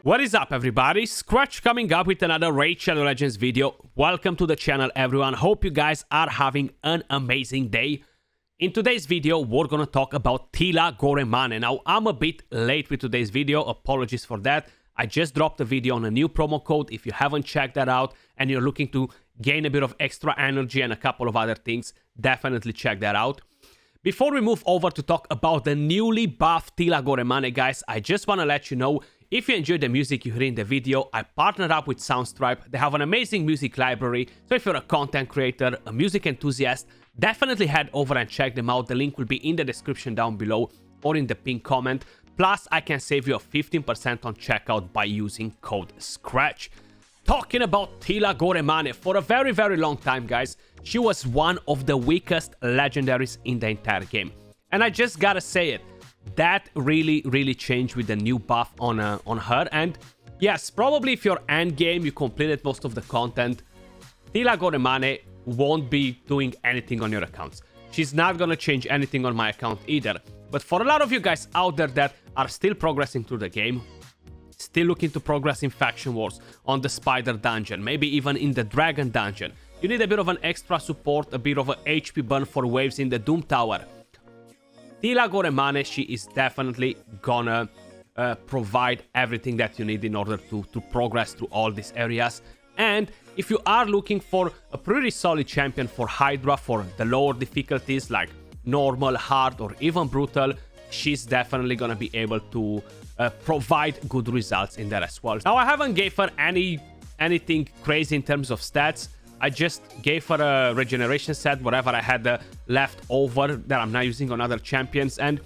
What is up, everybody? Skratch coming up with another Raid Shadow Legends video. Welcome to the channel, everyone. Hope you guys are having an amazing day. In today's video, we're gonna talk about Teela Goremance. Now, I'm a bit late with today's video. Apologies for that. I just dropped a video on a new promo code. If you haven't checked that out and you're looking to gain a bit of extra energy and a couple of other things, definitely check that out. Before we move over to talk about the newly buffed Teela Goremance, guys, I just want to let you know, if you enjoyed the music you hear in the video, I partnered up with Soundstripe. They have an amazing music library, so if you're a content creator, a music enthusiast, definitely head over and check them out. The link will be in the description down below or in the pinned comment. Plus, I can save you a 15% on checkout by using code SKRATCH. Talking about Teela Goremance, for a very, very long time, guys, she was one of the weakest legendaries in the entire game. And I just gotta say it, that really changed with the new buff on her. And yes, probably if you're end game, you completed most of the content, Teela Goremance won't be doing anything on your accounts. She's not gonna change anything on my account either. But for a lot of you guys out there that are still progressing through the game, still looking to progress in Faction Wars, on the Spider Dungeon, maybe even in the Dragon Dungeon, you need a bit of an extra support, a bit of an HP burn for waves in the Doom Tower. Teela Goremance, she is definitely gonna provide everything that you need in order to progress through all these areas. And if you are looking for a pretty solid champion for Hydra, for the lower difficulties like normal, hard, or even brutal, she's definitely gonna be able to provide good results in there as well. Now, I haven't gave her anything crazy in terms of stats. I just gave her a regeneration set, whatever I had left over that I'm now using on other champions. And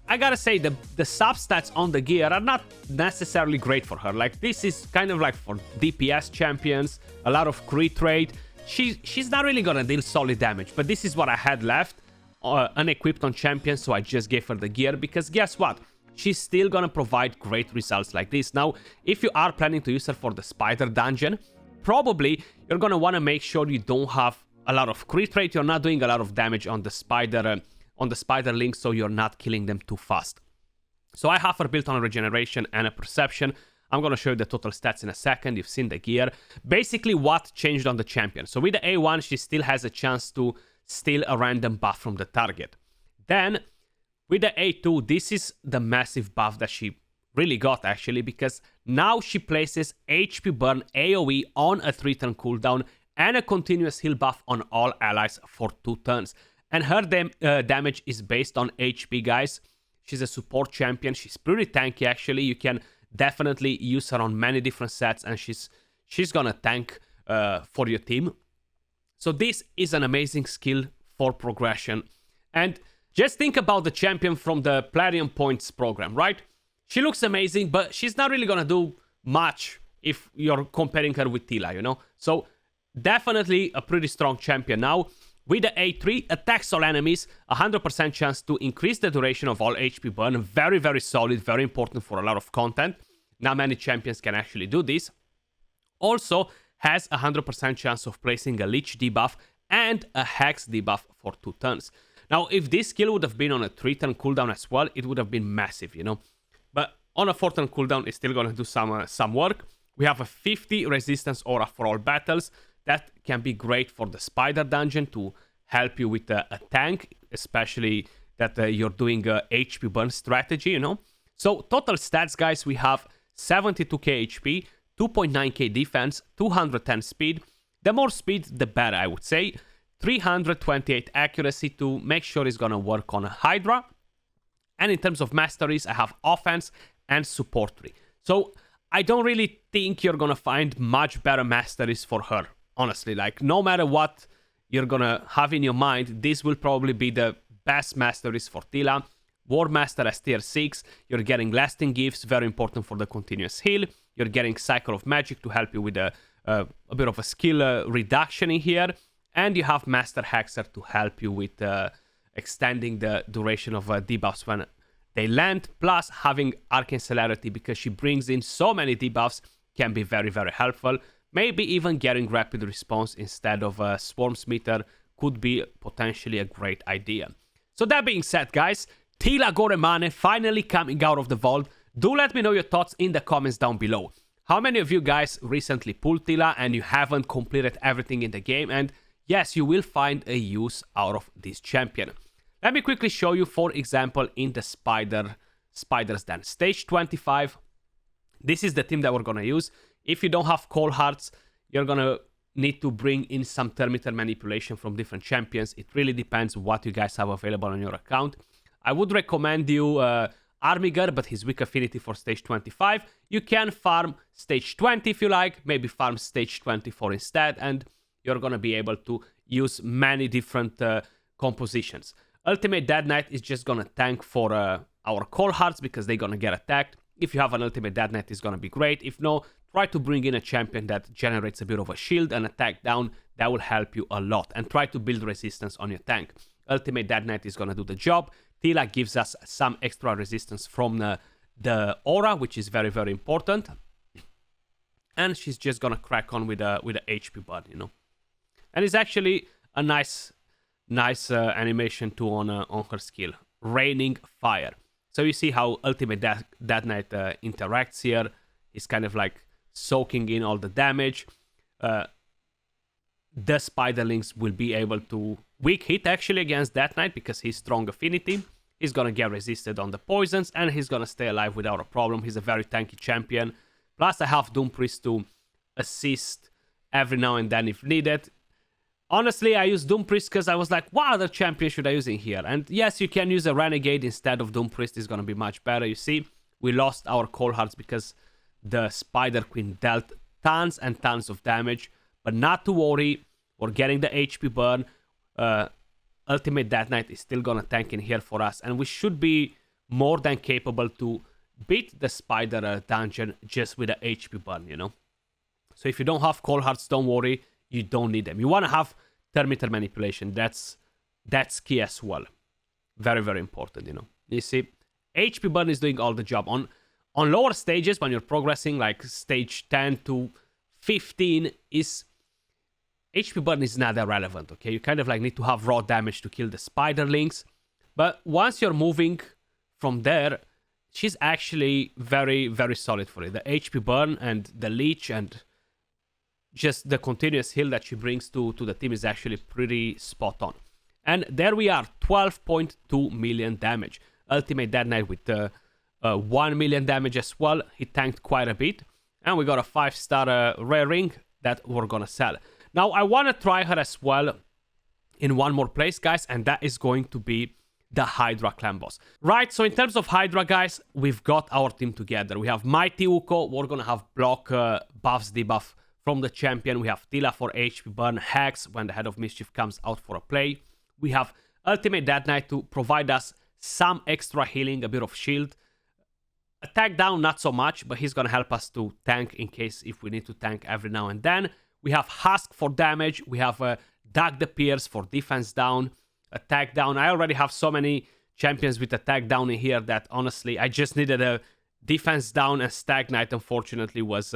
I gotta say, the sub-stats on the gear are not necessarily great for her. Like, this is kind of like for DPS champions, a lot of crit rate. She's not really gonna deal solid damage, but this is what I had left unequipped on champions, so I just gave her the gear because guess what? She's still gonna provide great results like this. Now, if you are planning to use her for the Spider Dungeon, probably you're gonna want to make sure you don't have a lot of crit rate, you're not doing a lot of damage on the spider link, so you're not killing them too fast. So I have her built on a regeneration and a perception. I'm gonna show you the total stats in a second. You've seen the gear. Basically, what changed on the champion. So with the A1, she still has a chance to steal a random buff from the target. Then with the A2, this is the massive buff that she really got, actually, because now she places HP burn AoE on a 3-turn cooldown and a continuous heal buff on all allies for 2 turns. And her damage is based on HP, guys. She's a support champion. She's pretty tanky, actually. You can definitely use her on many different sets, and she's gonna tank for your team. So this is an amazing skill for progression. And just think about the champion from the Platinum Points program, right? She looks amazing, but she's not really gonna do much if you're comparing her with Teela, you know? So definitely a pretty strong champion. Now, with the A3, attacks all enemies, 100% chance to increase the duration of all HP burn. Very solid, very important for a lot of content. Not many champions can actually do this. Also, has 100% chance of placing a Leech debuff and a Hex debuff for 2 turns. Now, if this skill would have been on a 3-turn cooldown as well, it would have been massive, you know? But on a 4-turn cooldown, it's still gonna do some work. We have a 50 resistance aura for all battles. That can be great for the Spider Dungeon to help you with a tank, especially that you're doing a HP burn strategy, you know? So total stats, guys, we have 72k HP, 2.9k defense, 210 speed. The more speed, the better, I would say. 328 accuracy to make sure it's gonna work on a Hydra. And in terms of masteries, I have offense and support 3. So I don't really think you're gonna find much better masteries for her. Honestly, like, no matter what you're gonna have in your mind, this will probably be the best masteries for Teela. War Master as tier 6, you're getting Lasting Gifts, very important for the continuous heal. You're getting Cycle of Magic to help you with a bit of a skill reduction in here. And you have Master Hexer to help you with extending the duration of debuffs when they land. Plus, having Arcane Celerity, because she brings in so many debuffs, can be very helpful. Maybe even getting Rapid Response instead of a Swarm Smitter could be potentially a great idea. So that being said, guys, Teela Goremance finally coming out of the vault, Do let me know your thoughts in the comments down below. How many of you guys recently pulled Teela and you haven't completed everything in the game? And yes, you will find a use out of this champion. Let me quickly show you, for example, in the Spider's Den. Stage 25. This is the team that we're going to use. If you don't have Cold Hearts, you're going to need to bring in some Terminator manipulation from different champions. It really depends what you guys have available on your account. I would recommend you Armiger, but his weak affinity for stage 25. You can farm stage 20 if you like, maybe farm stage 24 instead, and you're going to be able to use many different compositions. Ultimate Dead Knight is just going to tank for our Cold Hearts because they're going to get attacked. If you have an Ultimate Dead Knight, it's going to be great. If no, try to bring in a champion that generates a bit of a shield and attack down. That will help you a lot. And try to build resistance on your tank. Ultimate Dead Knight is going to do the job. Teela gives us some extra resistance from the aura, which is very, very important. And she's just going to crack on with a HP bud, you know. And it's actually a nice animation too on her skill. Raining Fire. So you see how Ultimate Dead Knight interacts here. He's kind of like soaking in all the damage. The Spiderlings will be able to weak hit actually against Death Knight because he's strong affinity. He's gonna get resisted on the poisons and he's gonna stay alive without a problem. He's a very tanky champion. Plus I have Doom Priest to assist every now and then if needed. Honestly, I use Doom Priest because I was like, what other champion should I use in here? And yes, you can use a Renegade instead of Doom Priest. It's gonna be much better. You see, we lost our Cold Hearts because the Spider Queen dealt tons and tons of damage. But not to worry, we're getting the HP burn. Ultimate Death Knight is still gonna tank in here for us. And we should be more than capable to beat the Spider dungeon just with the HP burn, you know? So if you don't have Cold Hearts, don't worry. You don't need them. You want to have Terminator manipulation. That's key as well. Very, very important, you know. You see, HP burn is doing all the job. On lower stages, when you're progressing, like stage 10 to 15, HP burn is not that relevant, okay? You kind of like need to have raw damage to kill the Spiderlings. But once you're moving from there, she's actually very, very solid for it. The HP burn and the leech and just the continuous heal that she brings to the team is actually pretty spot on. And there we are, 12.2 million damage. Ultimate Dead Knight with 1 million damage as well. He tanked quite a bit. And we got a 5-star rare ring that we're gonna sell. Now, I want to try her as well in one more place, guys, and that is going to be the Hydra clan boss. Right, so in terms of Hydra, guys, we've got our team together. We have Mighty Uko. We're gonna have block buffs, debuff from the champion. We have Teela for HP burn, Hex when the Head of Mischief comes out for a play. We have Ultimate Dead Knight to provide us some extra healing, a bit of shield. Attack down, not so much, but he's gonna help us to tank in case if we need to tank every now and then. We have Husk for damage. We have Doug the Pierce for defense down, attack down. I already have so many champions with attack down in here that honestly, I just needed a defense down, and Stag Knight unfortunately was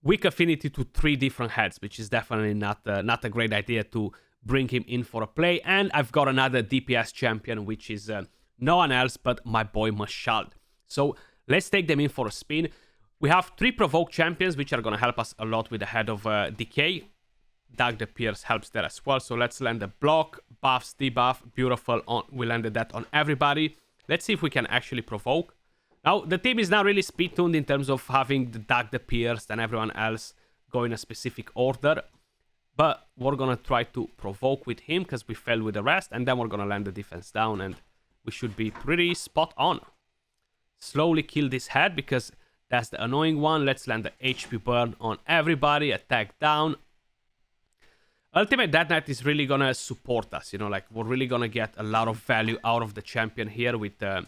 weak affinity to 3 different heads, which is definitely not a great idea to bring him in for a play. And I've got another DPS champion, which is no one else but my boy Mashald. So let's take them in for a spin. We have 3 provoke champions, which are going to help us a lot with the Head of Decay. Doug the Pierce helps there as well. So let's land the block, buffs, debuff. Beautiful. We landed that on everybody. Let's see if we can actually provoke. Now, the team is now really speed-tuned in terms of having the Doug the Pierce and everyone else go in a specific order. But we're going to try to provoke with him because we failed with the rest. And then we're going to land the defense down and we should be pretty spot on. Slowly kill this head because that's the annoying one. Let's land the HP burn on everybody. Attack down. Ultimate Death Knight is really going to support us. You know, like we're really going to get a lot of value out of the champion here with the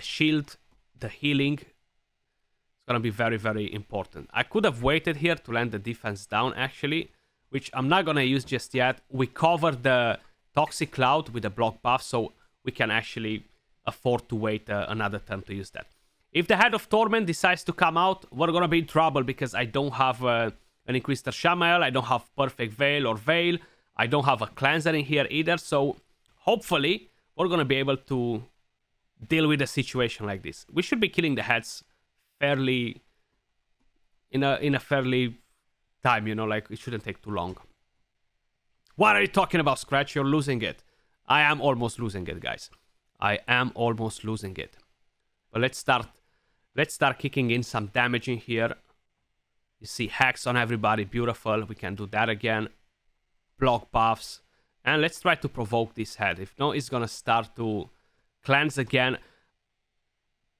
shield. The healing is going to be very, very important. I could have waited here to land the defense down, actually, which I'm not going to use just yet. We covered the Toxic Cloud with the block buff, so we can actually afford to wait another turn to use that. If the Head of Torment decides to come out, we're going to be in trouble because I don't have an Increased Shamael, I don't have Perfect Veil or Veil, I don't have a Cleanser in here either, so hopefully we're going to be able to deal with a situation like this. We should be killing the heads fairly in a fairly time, you know, like it shouldn't take too long. What are you talking about, Skratch? You're losing it. I am almost losing it, guys. I am almost losing it. But let's start kicking in some damage in here. You see hacks on everybody, beautiful. We can do that again. Block buffs. And let's try to provoke this head. If no, it's gonna start to cleanse again.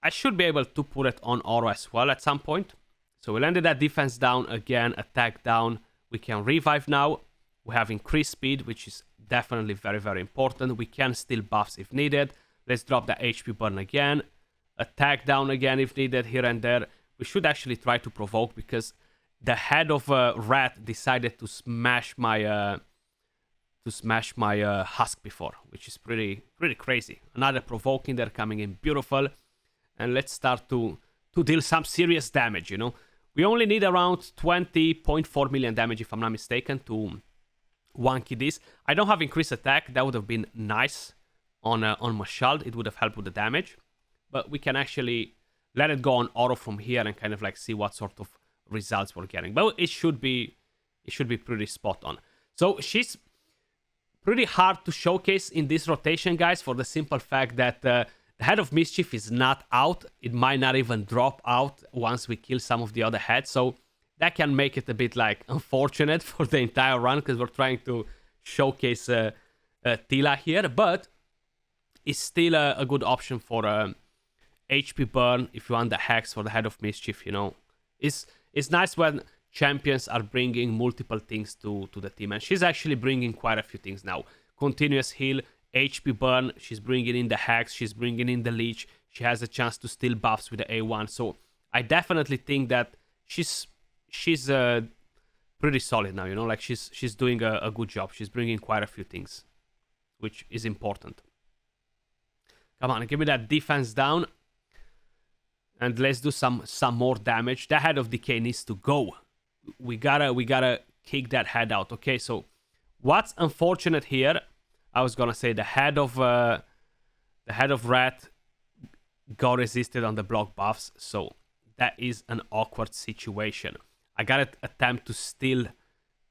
I should be able to put it on Oro as well at some point. So we landed that defense down again, attack down. We can revive now. We have increased speed, which is definitely very, very important. We can steal buffs if needed. Let's drop the HP burn again. Attack down again if needed here and there. We should actually try to provoke because the head of a rat decided to smash my husk before, which is pretty crazy. Another provoking, they're coming in, beautiful. And let's start to deal some serious damage, you know. We only need around 20.4 million damage, if I'm not mistaken, to wonky this. I don't have increased attack. That would have been nice on Mashald. It would have helped with the damage. But we can actually let it go on Oro from here and kind of like see what sort of results we're getting. But it should be pretty spot on. So she's pretty hard to showcase in this rotation, guys, for the simple fact that the Head of Mischief is not out. It might not even drop out once we kill some of the other heads. So that can make it a bit like unfortunate for the entire run because we're trying to showcase Teela here. But it's still a good option for HP burn if you want the hacks for the Head of Mischief, you know. It's nice when champions are bringing multiple things to the team. And she's actually bringing quite a few things now. Continuous heal, HP burn, she's bringing in the hacks, she's bringing in the leech. She has a chance to steal buffs with the A1. So I definitely think that she's pretty solid now, you know. Like she's doing a good job. She's bringing quite a few things, which is important. Come on, give me that defense down. And let's do some more damage. The Head of Decay needs to go. We gotta kick that head out. Okay, so what's unfortunate here? I was gonna say the head of Rat got resisted on the block buffs, so that is an awkward situation. I gotta attempt to steal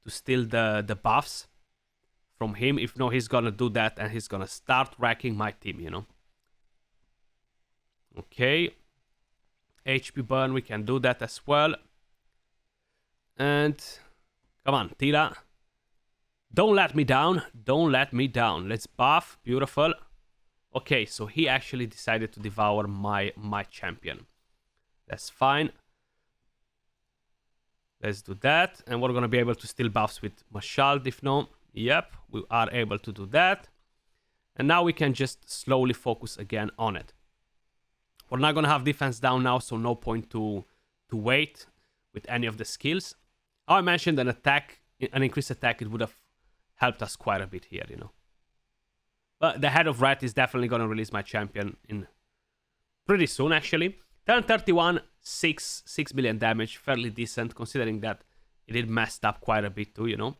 the buffs from him. If no, he's gonna do that and he's gonna start wrecking my team, you know. Okay. HP burn, we can do that as well. And come on, Teela. Don't let me down. Don't let me down. Let's buff. Beautiful. Okay, so he actually decided to devour my champion. That's fine. Let's do that. And we're going to be able to steal buffs with Mashald if no. Yep, we are able to do that. And now we can just slowly focus again on it. We're not going to have defense down now, so no point to wait with any of the skills. How I mentioned an increased attack, it would have helped us quite a bit here, you know. But the Head of Rat is definitely going to release my champion in pretty soon, actually. Turn 31, 6 million damage, fairly decent, considering that it did messed up quite a bit too, you know.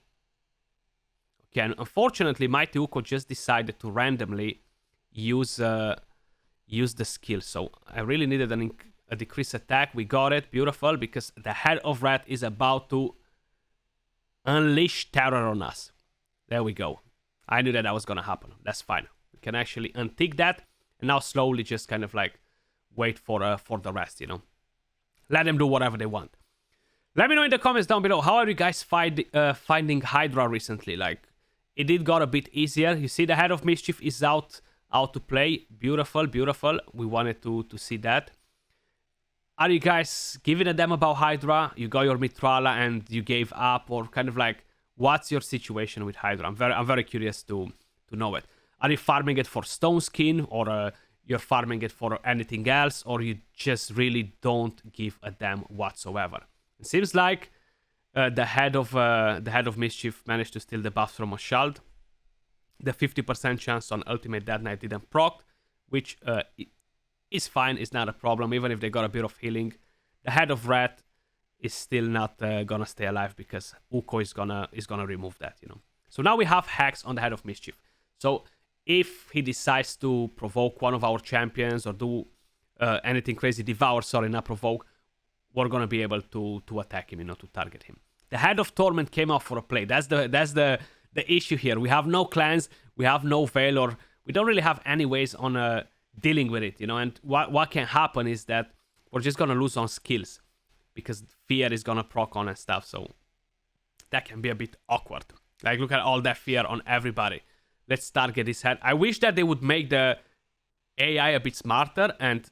Okay, and unfortunately, Mighty Uko just decided to randomly use the skill. So I really needed a decreased attack. We got it. Beautiful. Because the Head of Rat is about to unleash terror on us. There we go. I knew that was going to happen. That's fine. We can actually untick that. And now slowly just kind of like wait for the rest, you know. Let them do whatever they want. Let me know in the comments down below. How are you guys finding Hydra recently? Like, it did got a bit easier. You see the Head of Mischief is out to play. Beautiful, beautiful. We wanted to see that. Are you guys giving a damn about Hydra? You got your Mithrala and you gave up, or kind of like, what's your situation with Hydra? I'm very curious to know it. Are you farming it for stone skin, or you're farming it for anything else, or you just really don't give a damn whatsoever? It seems like the head of Mischief managed to steal the buff from Mashald. The 50% chance on Ultimate Death Knight didn't proc, which is fine. It's not a problem, even if they got a bit of healing. The Head of Rat is still not gonna stay alive because Uko is gonna remove that, you know. So now we have hacks on the Head of Mischief. So if he decides to provoke one of our champions or do anything crazy, devour, sorry, not provoke, we're gonna be able to attack him, to target him. The Head of Torment came out for a play. That's the issue here. We have no clans, we have no veil, or we don't really have any ways on dealing with it, and what can happen is that we're just gonna lose on skills because fear is gonna proc on and stuff, so that can be a bit awkward. Like, look at all that fear on everybody. Let's target this head. I wish that they would make the AI a bit smarter, and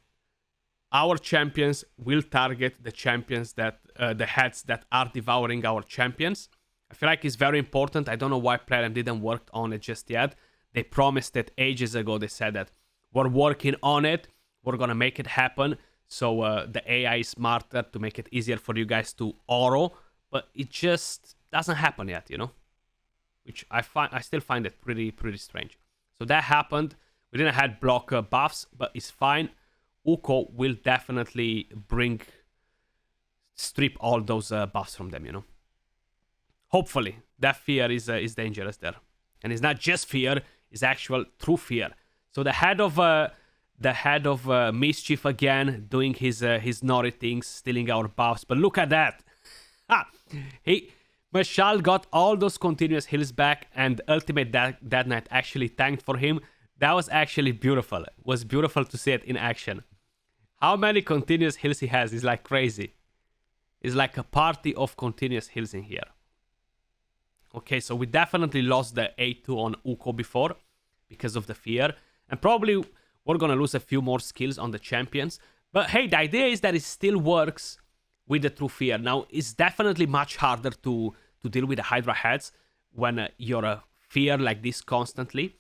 our champions will target the champions that the heads that are devouring our champions. I feel like it's very important. I don't know why Platinum didn't work on it just yet. They promised it ages ago. They said that we're working on it. We're gonna make it happen. So the AI is smarter to make it easier for you guys to auto, but it just doesn't happen yet, which I still find it pretty strange. So that happened. We didn't have block buffs, but it's fine. Uko will definitely strip all those buffs from them, Hopefully, that fear is dangerous there, and it's not just fear; it's actual true fear. So the head of mischief again, doing his naughty things, stealing our buffs. But look at that! Mashal got all those continuous heals back, and Ultimate Dead Knight actually tanked for him. That was actually beautiful. It was beautiful to see it in action. How many continuous heals he has is like crazy. It's like a party of continuous heals in here. Okay, so we definitely lost the A2 on Uko before because of the fear. And probably we're gonna lose a few more skills on the champions. But hey, the idea is that it still works with the true fear. Now, it's definitely much harder to deal with the Hydra heads when you're a fear like this constantly.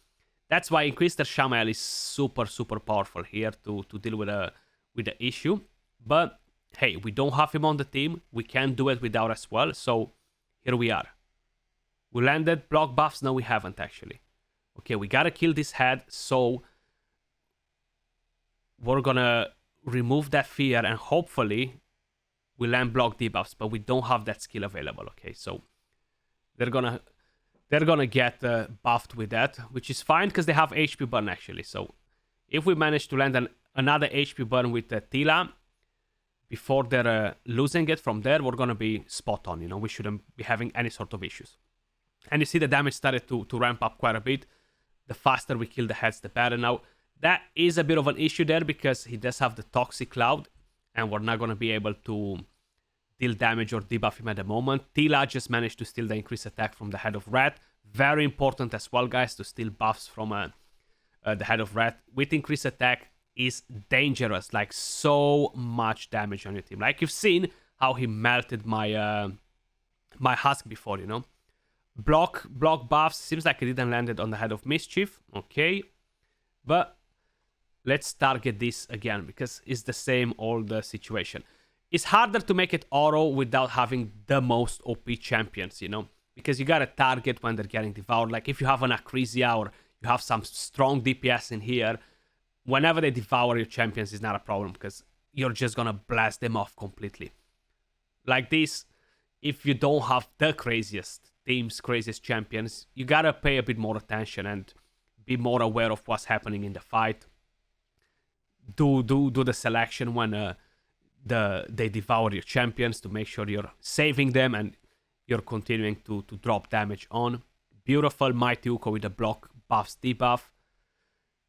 That's why Inquisitor Shamael is super powerful here to deal with the issue. But hey, we don't have him on the team. We can do it without as well. So here we are. We landed block buffs. No, we haven't actually. Okay, we gotta kill this head. So we're gonna remove that fear and hopefully we land block debuffs, but we don't have that skill available. Okay, so they're gonna get buffed with that, which is fine because they have HP burn actually. So if we manage to land another HP burn with Teela before they're losing it from there, we're gonna be spot on. We shouldn't be having any sort of issues. And you see the damage started to ramp up quite a bit. The faster we kill the heads, the better. Now that is a bit of an issue there because he does have the Toxic Cloud, and we're not gonna be able to deal damage or debuff him at the moment. Teela just managed to steal the increased attack from the Head of Rat. Very important as well, guys, to steal buffs from the Head of Rat. With increased attack is dangerous, like so much damage on your team. Like you've seen how he melted my my Husk before, Block buffs, seems like it didn't land it on the Head of Mischief. Okay, but let's target this again because it's the same old situation. It's harder to make it auto without having the most OP champions, because you gotta target when they're getting devoured. Like if you have an Acrisia or you have some strong DPS in here, whenever they devour your champions is not a problem because you're just gonna blast them off completely. Like this, if you don't have the craziest teams, craziest champions, you gotta pay a bit more attention and be more aware of what's happening in the fight. Do the selection when they devour your champions to make sure you're saving them and you're continuing to drop damage on. Beautiful Mighty Uko with the block buffs debuff.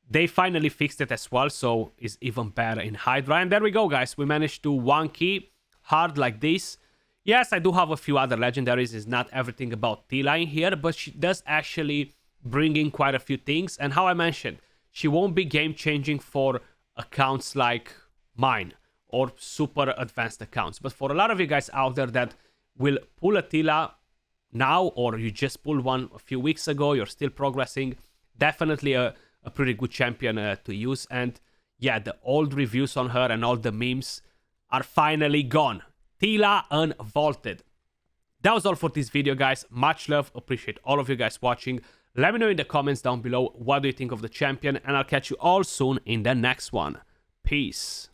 They finally fixed it as well, so it's even better in Hydra. And there we go, guys. We managed to one key hard like this. Yes, I do have a few other legendaries. It's not everything about Teela in here, but she does actually bring in quite a few things. And how I mentioned, she won't be game-changing for accounts like mine or super advanced accounts. But for a lot of you guys out there that will pull a Teela now, or you just pulled one a few weeks ago, you're still progressing, definitely a pretty good champion to use. And yeah, the old reviews on her and all the memes are finally gone. Teela unvaulted. That was all for this video, guys. Much love. Appreciate all of you guys watching. Let me know in the comments down below what do you think of the champion, and I'll catch you all soon in the next one. Peace.